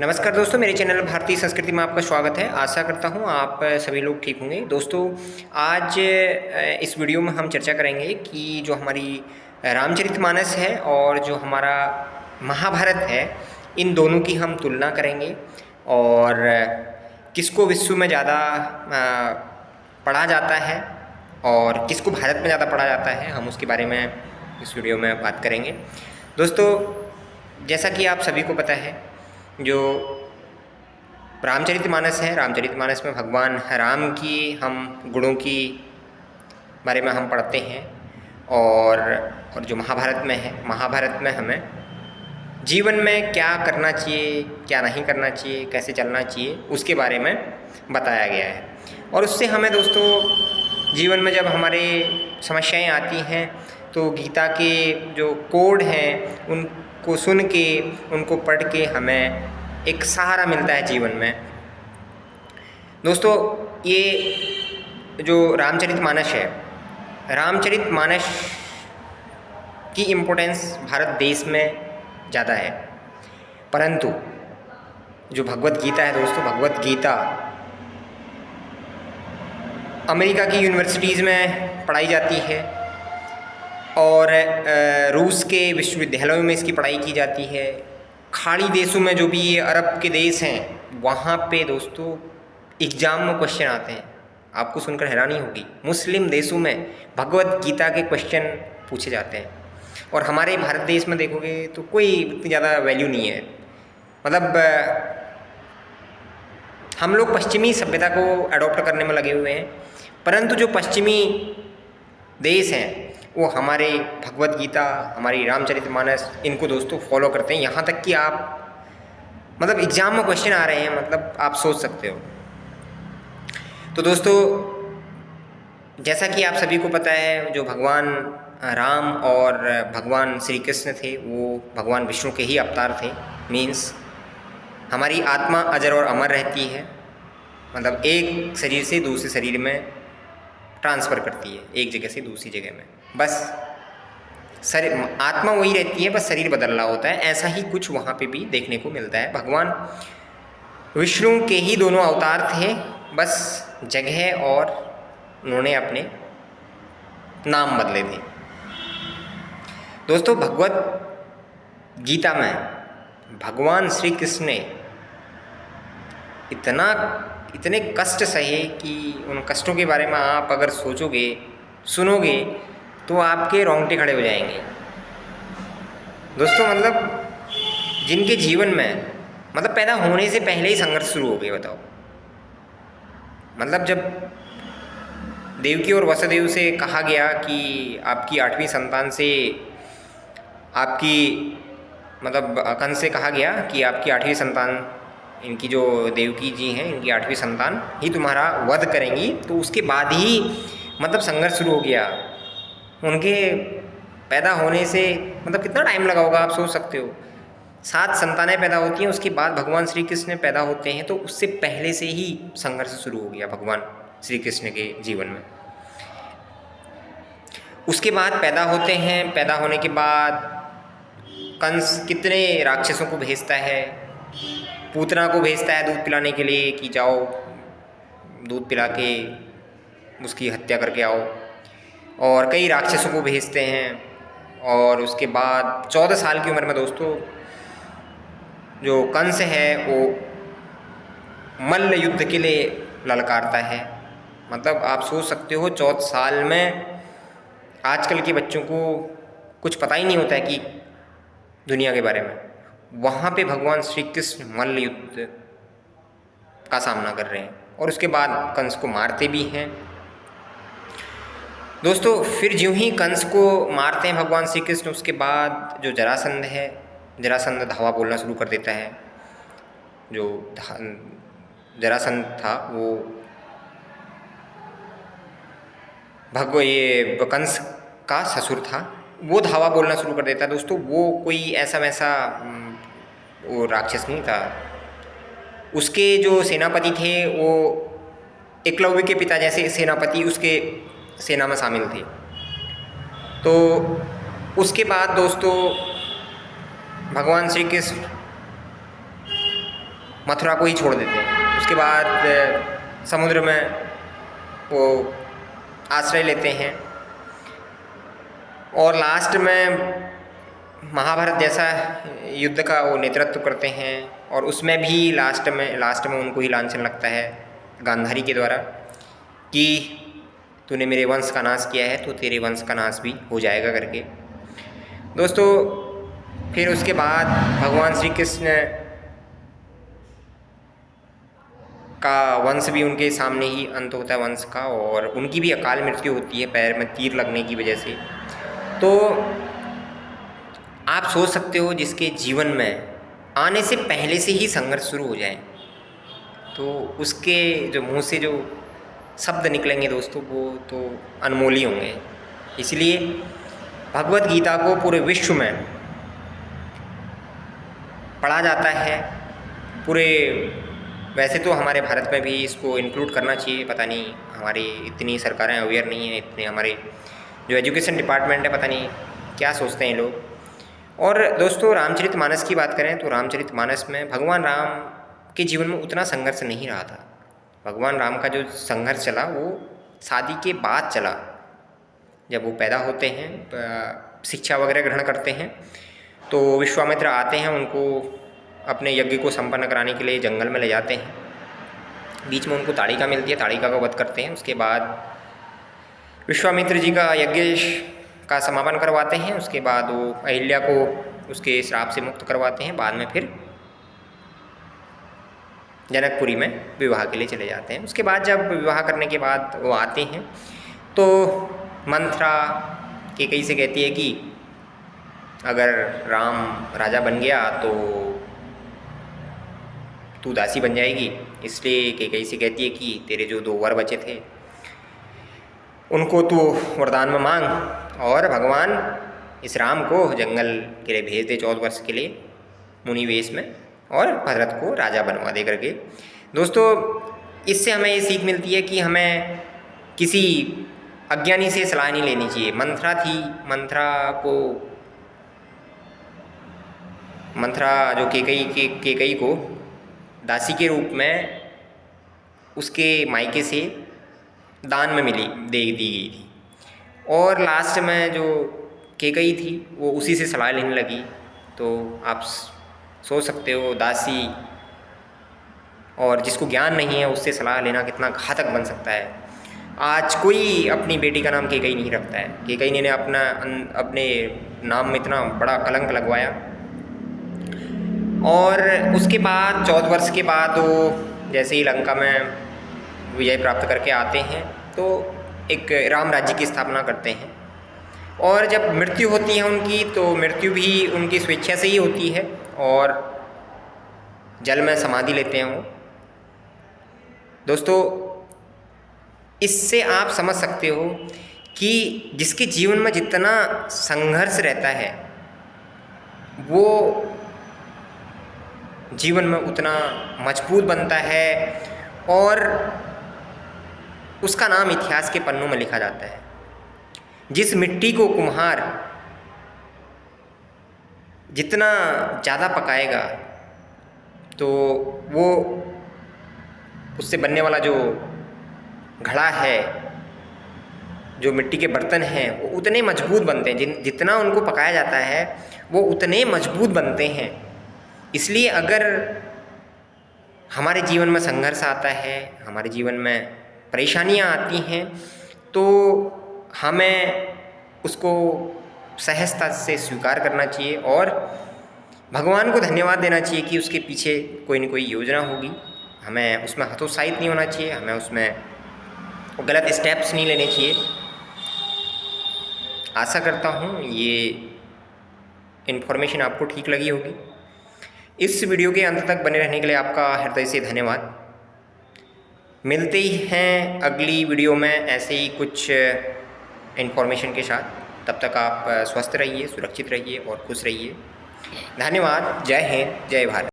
नमस्कार दोस्तों, मेरे चैनल भारतीय संस्कृति में आपका स्वागत है। आशा करता हूँ आप सभी लोग ठीक होंगे। दोस्तों, आज इस वीडियो में हम चर्चा करेंगे कि जो हमारी रामचरितमानस है और जो हमारा महाभारत है, इन दोनों की हम तुलना करेंगे और किसको विश्व में ज़्यादा पढ़ा जाता है और किसको भारत में ज़्यादा पढ़ा जाता है, हम उसके बारे में इस वीडियो में बात करेंगे। दोस्तों, जैसा कि आप सभी को पता है, जो रामचरितमानस है, रामचरितमानस में भगवान राम की हम गुणों की बारे में हम पढ़ते हैं और जो महाभारत में है, महाभारत में हमें जीवन में क्या करना चाहिए, क्या नहीं करना चाहिए, कैसे चलना चाहिए, उसके बारे में बताया गया है। और उससे हमें दोस्तों जीवन में जब हमारे समस्याएं आती हैं तो गीता के जो कोड हैं उनको सुन के, उनको पढ़ के हमें एक सहारा मिलता है जीवन में। दोस्तों, ये जो रामचरितमानस है, रामचरितमानस की इम्पोर्टेंस भारत देश में ज़्यादा है, परंतु जो भगवत गीता है दोस्तों, भगवत गीता अमेरिका की यूनिवर्सिटीज़ में पढ़ाई जाती है और रूस के विश्वविद्यालयों में इसकी पढ़ाई की जाती है। खाड़ी देशों में जो भी ये अरब के देश हैं, वहाँ पे दोस्तों एग्ज़ाम में क्वेश्चन आते हैं। आपको सुनकर हैरानी होगी, मुस्लिम देशों में भगवत गीता के क्वेश्चन पूछे जाते हैं और हमारे भारत देश में देखोगे तो कोई इतनी ज़्यादा वैल्यू नहीं है। मतलब हम लोग पश्चिमी सभ्यता को अडॉप्ट करने में लगे हुए हैं, परंतु जो पश्चिमी देश हैं वो हमारे भगवत गीता, हमारी रामचरितमानस, इनको दोस्तों फॉलो करते हैं। यहाँ तक कि आप मतलब एग्ज़ाम में क्वेश्चन आ रहे हैं, मतलब आप सोच सकते हो। तो दोस्तों, जैसा कि आप सभी को पता है, जो भगवान राम और भगवान श्री कृष्ण थे वो भगवान विष्णु के ही अवतार थे। मीन्स हमारी आत्मा अजर और अमर रहती है, मतलब एक शरीर से दूसरे शरीर में ट्रांसफ़र करती है, एक जगह से दूसरी जगह में। बस शरीर, आत्मा वही रहती है, बस शरीर बदल रहा होता है। ऐसा ही कुछ वहाँ पे भी देखने को मिलता है। भगवान विष्णु के ही दोनों अवतार थे, बस जगह और उन्होंने अपने नाम बदले थे। दोस्तों, भगवत गीता में भगवान श्री कृष्ण ने इतने कष्ट सहे कि उन कष्टों के बारे में आप अगर सोचोगे, सुनोगे, तो आपके रोंगटे खड़े हो जाएंगे। दोस्तों, मतलब जिनके जीवन में मतलब पैदा होने से पहले ही संघर्ष शुरू हो गया, बताओ। मतलब जब देवकी और वसुदेव से कहा गया कि आपकी 8वीं संतान से आपकी मतलब कंस से कहा गया कि आपकी 8वीं संतान, इनकी जो देवकी जी हैं, इनकी 8वीं संतान ही तुम्हारा वध करेंगी, तो उसके बाद ही मतलब संघर्ष शुरू हो गया। उनके पैदा होने से मतलब कितना टाइम लगा होगा, आप सोच सकते हो। 7 संतानें पैदा होती हैं, उसके बाद भगवान श्री कृष्ण पैदा होते हैं, तो उससे पहले से ही संघर्ष शुरू हो गया भगवान श्री कृष्ण के जीवन में। उसके बाद पैदा होते हैं, पैदा होने के बाद कंस कितने राक्षसों को भेजता है, पूतना को भेजता है दूध पिलाने के लिए कि जाओ दूध पिला के उसकी हत्या करके आओ, और कई राक्षसों को भेजते हैं। और उसके बाद 14 साल की उम्र में दोस्तों जो कंस है वो मल्ल युद्ध के लिए ललकारता है। मतलब आप सोच सकते हो, 14 साल में आजकल के बच्चों को कुछ पता ही नहीं होता है कि दुनिया के बारे में। वहाँ पे भगवान श्री कृष्ण मल्ल युद्ध का सामना कर रहे हैं और उसके बाद कंस को मारते भी हैं। दोस्तों, फिर ज्यों ही कंस को मारते हैं भगवान श्री कृष्ण, उसके बाद जो जरासंध है, जरासंध धावा बोलना शुरू कर देता है। जो जरासंध था वो ये कंस का ससुर था, वो धावा बोलना शुरू कर देता है। दोस्तों, वो कोई ऐसा वैसा वो राक्षस नहीं था। उसके जो सेनापति थे वो एकलव्य के पिता जैसे सेनापति उसके सेना में शामिल थे। तो उसके बाद दोस्तों भगवान श्री कृष्ण मथुरा को ही छोड़ देते हैं। उसके बाद समुद्र में वो आश्रय लेते हैं और लास्ट में महाभारत जैसा युद्ध का वो नेतृत्व करते हैं और उसमें भी लास्ट में उनको ही लांछन लगता है गांधारी के द्वारा कि तूने मेरे वंश का नाश किया है तो तेरे वंश का नाश भी हो जाएगा करके। दोस्तों फिर उसके बाद भगवान श्री कृष्ण का वंश भी उनके सामने ही अंत होता है वंश का, और उनकी भी अकाल मृत्यु होती है पैर में तीर लगने की वजह से। तो आप सोच सकते हो जिसके जीवन में आने से पहले से ही संघर्ष शुरू हो जाए तो उसके जो मुंह से जो शब्द निकलेंगे दोस्तों वो तो अनमोल ही होंगे। इसलिए भगवत गीता को पूरे विश्व में पढ़ा जाता है। पूरे वैसे तो हमारे भारत में भी इसको इंक्लूड करना चाहिए, पता नहीं हमारी इतनी सरकारें अवेयर नहीं हैं, इतने हमारे जो एजुकेशन डिपार्टमेंट है पता नहीं क्या सोचते हैं लोग। और दोस्तों रामचरितमानस की बात करें तो रामचरितमानस में भगवान राम के जीवन में उतना संघर्ष नहीं रहा था। भगवान राम का जो संघर्ष चला वो शादी के बाद चला। जब वो पैदा होते हैं, शिक्षा वगैरह ग्रहण करते हैं, तो विश्वामित्र आते हैं, उनको अपने यज्ञ को संपन्न कराने के लिए जंगल में ले जाते हैं। बीच में उनको ताड़िका मिलती है, ताड़िका का वध करते हैं। उसके बाद विश्वामित्र जी का यज्ञ का समापन करवाते हैं। उसके बाद वो अहिल्या को उसके श्राप से मुक्त करवाते हैं। बाद में फिर जनकपुरी में विवाह के लिए चले जाते हैं। उसके बाद जब विवाह करने के बाद वो आते हैं तो मंथरा कैकेयी से कहती है कि अगर राम राजा बन गया तो तू दासी बन जाएगी। इसलिए कैकेयी से कहती है कि तेरे जो 2 वर बचे थे उनको तू वरदान में मांग और भगवान इस राम को जंगल के लिए भेज दे 14 वर्ष के लिए मुनि वेश में, और भरत को राजा बनवा दे करके। दोस्तों इससे हमें ये सीख मिलती है कि हमें किसी अज्ञानी से सलाह नहीं लेनी चाहिए। मंथरा थी, मंथरा जो कैकेयी को दासी के रूप में उसके मायके से दान में दे दी गई थी, और लास्ट में जो कैकेयी थी वो उसी से सलाह लेने लगी। तो आप सोच सकते हो दासी और जिसको ज्ञान नहीं है उससे सलाह लेना कितना घातक बन सकता है। आज कोई अपनी बेटी का नाम कैकेयी नहीं रखता है। कैकेयी ने अपने नाम में इतना बड़ा कलंक लगवाया। और उसके बाद 14 वर्ष के बाद वो जैसे ही लंका में विजय प्राप्त करके आते हैं तो एक राम राज्य की स्थापना करते हैं। और जब मृत्यु होती है उनकी तो मृत्यु भी उनकी स्वेच्छा से ही होती है और जल में समाधि लेते हैं वो। दोस्तों इससे आप समझ सकते हो कि जिसके जीवन में जितना संघर्ष रहता है वो जीवन में उतना मजबूत बनता है और उसका नाम इतिहास के पन्नों में लिखा जाता है। जिस मिट्टी को कुम्हार जितना ज़्यादा पकाएगा तो वो उससे बनने वाला जो घड़ा है, जो मिट्टी के बर्तन हैं, वो उतने मजबूत बनते हैं। जितना उनको पकाया जाता है वो उतने मजबूत बनते हैं। इसलिए अगर हमारे जीवन में संघर्ष आता है, हमारे जीवन में परेशानियां आती हैं, तो हमें उसको सहजता से स्वीकार करना चाहिए और भगवान को धन्यवाद देना चाहिए कि उसके पीछे कोई न कोई योजना होगी। हमें उसमें हतोत्साहित नहीं होना चाहिए, हमें उसमें गलत स्टेप्स नहीं लेने चाहिए। आशा करता हूँ ये इन्फॉर्मेशन आपको ठीक लगी होगी। इस वीडियो के अंत तक बने रहने के लिए आपका हृदय से धन्यवाद। मिलते ही हैं अगली वीडियो में ऐसे ही कुछ इन्फॉर्मेशन के साथ। तब तक आप स्वस्थ रहिए, सुरक्षित रहिए और खुश रहिए। धन्यवाद। जय हिंद, जय भारत।